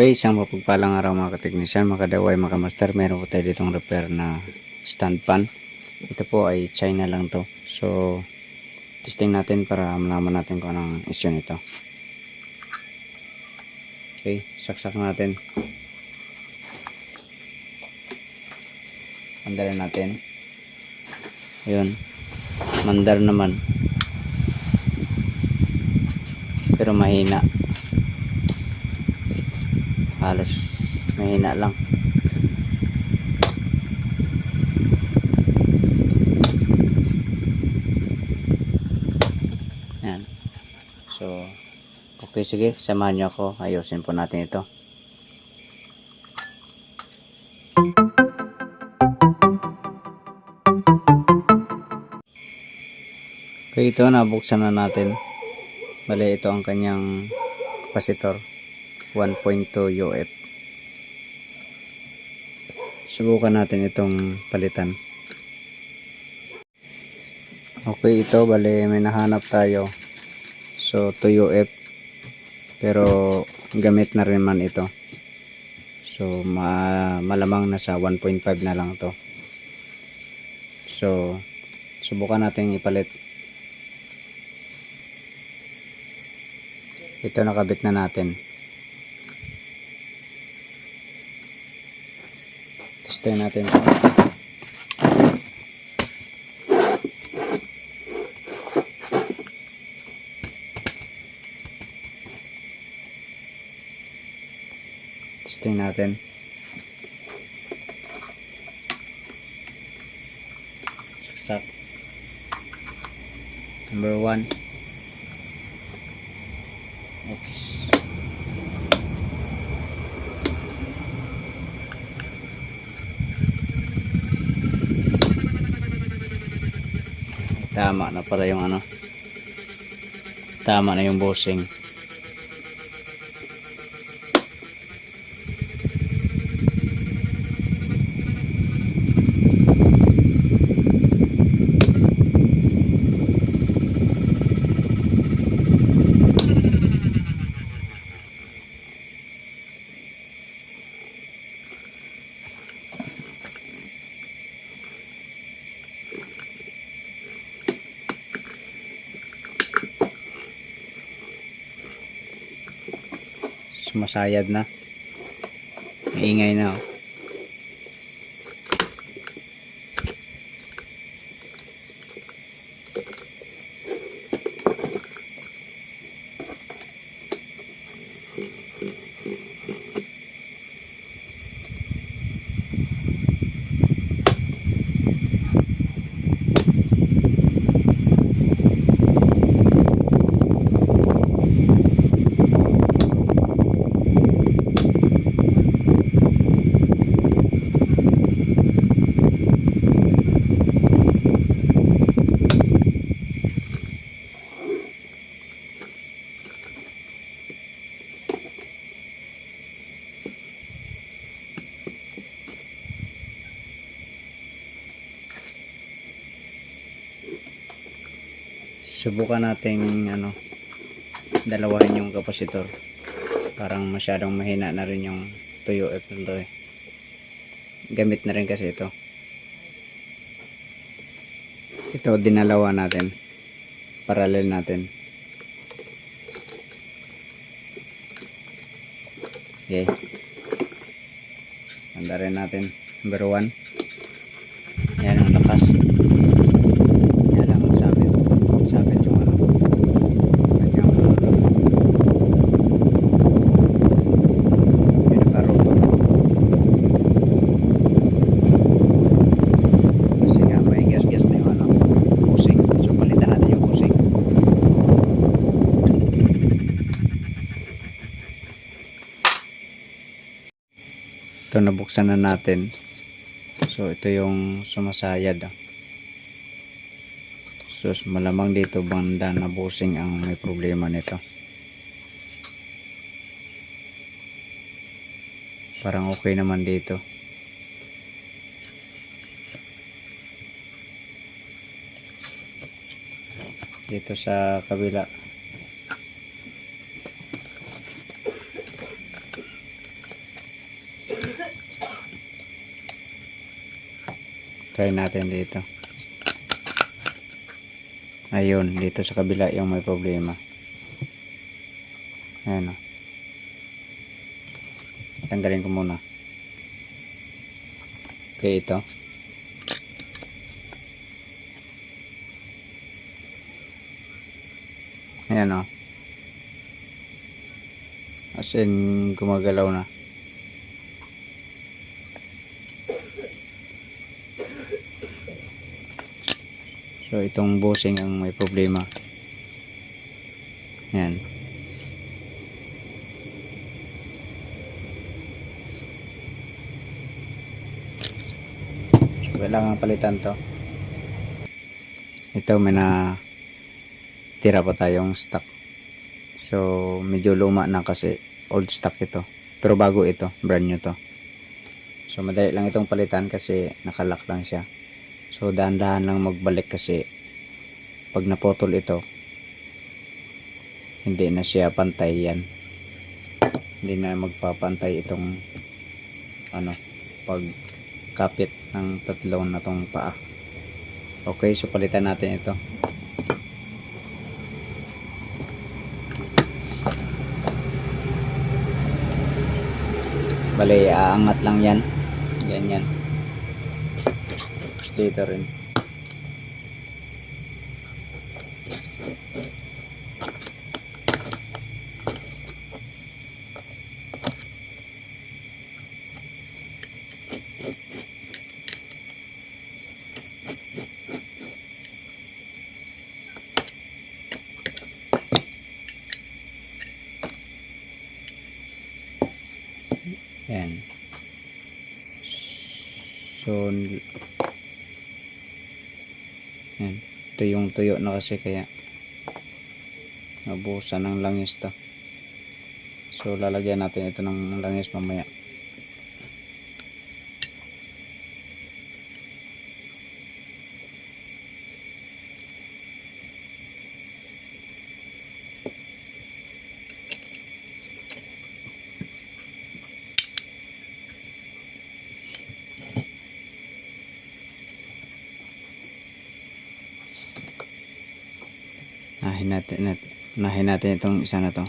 Okay, isang mapagpalang araw mga kateknisyan, mga kadaway, mga master. Meron po tayo ditong repair na stand fan. Ito po ay China lang to. So, testing natin para malaman natin kung anong issue nito. Okay, saksak natin. Mandarin natin. Ayun, mandar naman. Pero mahina. Halos mahina lang. Yan. So, okay, sige, samahan nyo ako. Ayusin po natin ito. Okay, ito nabuksan na natin. Bale, ito ang kanyang capacitor 1.2 UF. Subukan natin itong palitan. Okay, ito bale may nahanap tayo. So 2 UF, pero gamit na rin man ito. So malamang nasa 1.5 na lang to. So subukan natin ipalit. Ito nakabit na natin. Testin natin ito. Testing natin. Saksak. Number 1. Oops. Tama na pala yung ano. Tama na yung bushing. Sumasayad na. Maingay na. Oh. Subukan nating dalawahin yung kapasitor. Parang masyadong mahina na rin yung 2 UF nito eh. Gamit na rin kasi ito. Ito dinalawa natin. Parallel natin. Okay. Andarin natin. Number 1. Yan ang lakas. Yan ang sabit. Sabit yung ano. Kanyang pinakaroto. Kasi nga may gas-gas na yung ano. Pusing. So palitan natin yung pusing. Ito nabuksan na natin. So ito yung sumasayad. So malamang dito banda na busing ang may problema nito. Parang okay naman dito. Dito sa kabila try natin dito. Ayun, dito sa kabila yung may problema. Ayan o. Tanggalin ko muna. Okay, ito. Ayan o. As in, gumagalaw na. So, itong bushing ang may problema. Ayan. So, kailangan palitan to. Ito, may na tira pa tayong stock. So, medyo luma na kasi old stock ito. Pero bago ito, brand new to. So, madali lang itong palitan kasi nakalock lang siya. So, dahan-dahan lang magbalik kasi pag naputol ito, hindi na siya pantay yan. Hindi na magpapantay itong pagkapit ng tatlong na tong paa. Okay, so palitan natin ito. Bali, aangat lang yan. Ganyan. Dito rin. Yan. So, yan. Tuyong-tuyo na kasi kaya nabusan ng langis to. So, lalagyan natin ito ng langis mamaya. Nahin natin itong isa na to.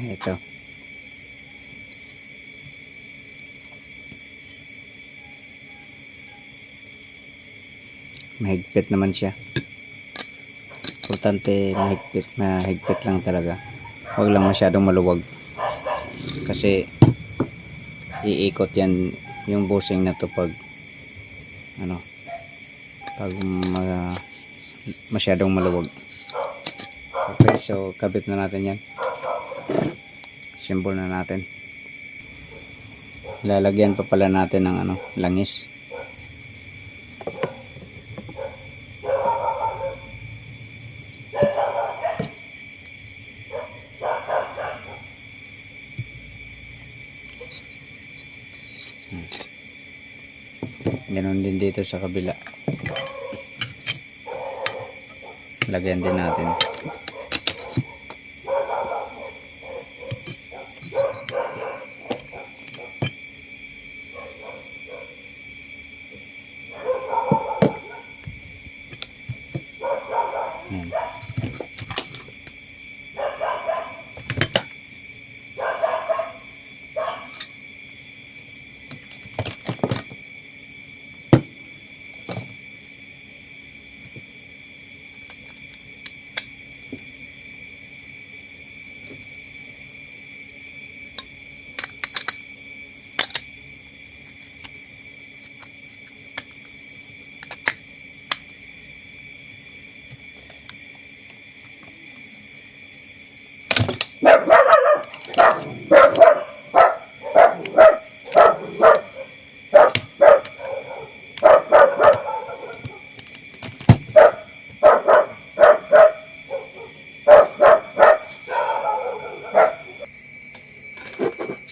Ito. Mahigpit naman siya. Importante mahigpit lang talaga. Huwag lang masyadong maluwag. Kasi iikot yan yung bushing na to pag masyadong maluwag. Okay, so kabit na natin yan. Symbol na natin. Lalagyan pa pala natin ng langis. Ganon din dito sa kabila. lagyan din natin. Yan.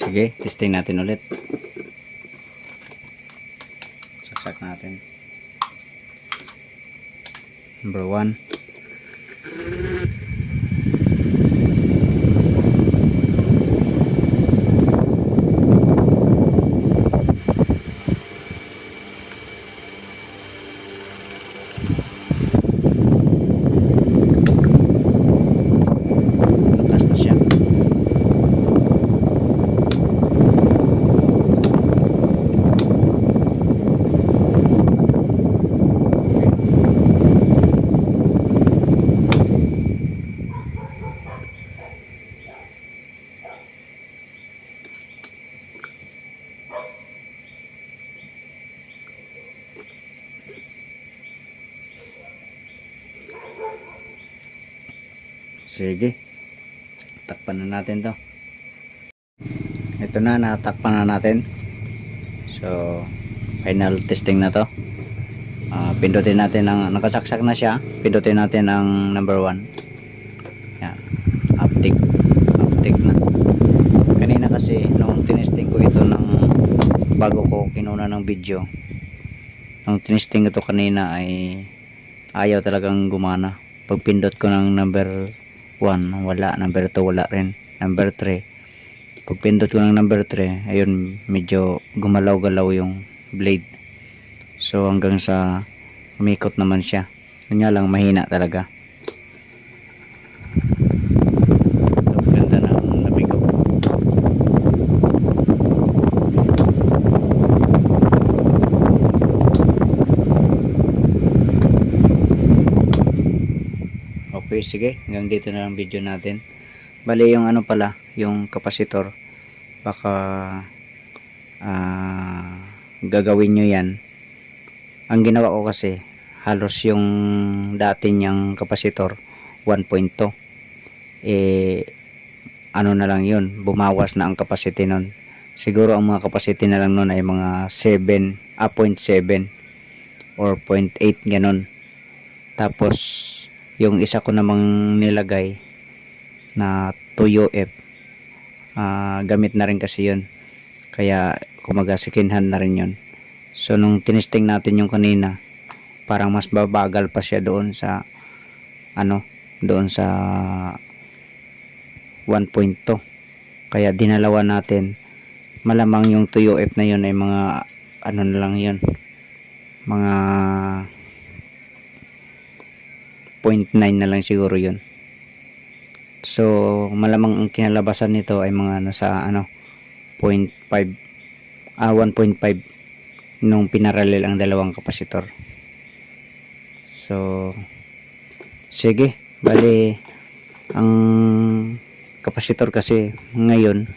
Sige, testing natin ulit. Saksak natin. Number 1. Lakas na siya. Sige, takpan na natin to. Ito na, natakpan na natin. So final testing na to. Pindutin natin ang nakasaksak na siya. Pindutin natin ang number 1. Yan, uptick na. Kanina kasi nung tinesting ko ito ng bago ko kinuna ng video, nung tinesting ito kanina ay ayaw talagang gumana. Pag pindot ko ng number 1 wala, number 2 wala rin, number 3 pag pindot ko ng number 3 ayun, medyo gumalaw-galaw yung blade. So hanggang sa umikot naman siya, kanya lang mahina talaga. So ganda na ang nabigo. Okay, sige, hanggang dito na lang video natin. Bali yung ano pala, yung kapasitor, baka gagawin nyo yan. Ang ginawa ko kasi halos yung dati niyang kapasitor 1.2, ano na lang yun, bumawas na ang capacity nun. Siguro ang mga capacity na lang nun ay mga 0.7 or 0.8 ganon. Tapos yung isa ko namang nilagay na 2UF, gamit na rin kasi yun, kaya kumaga second hand na rin yun. So nung tinesting natin yung kanina, parang mas babagal pa siya doon sa doon sa 1.2, kaya dinalawan natin. Malamang yung 2UF na yun ay mga ano na lang yun, mga 0.9 na lang siguro yun. So malamang ang kinalabasan nito ay mga nasa 0.5, 1.5 nung pinarallel ang dalawang kapasitor. So sige, bali ang kapasitor kasi ngayon,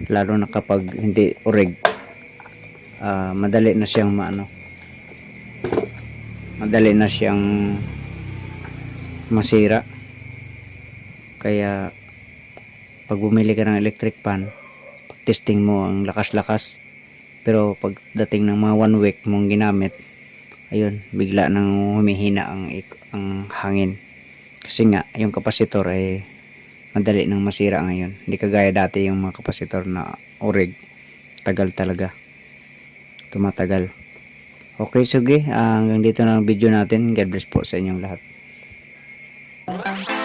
lalo na kapag hindi oreg, madali na siyang madali na siyang masira. Kaya pag bumili ka ng electric pan, pag testing mo ang lakas-lakas, pero pagdating ng mga 1 week mong ginamit, ayun, bigla nang humihina ang hangin. Kasi nga yung kapasitor ay madali nang masira ngayon, hindi kagaya dati yung mga kapasitor na oreg, tagal talaga, tumatagal. Okay, sige, hanggang dito na ang video natin. God bless po sa inyong lahat. Bye.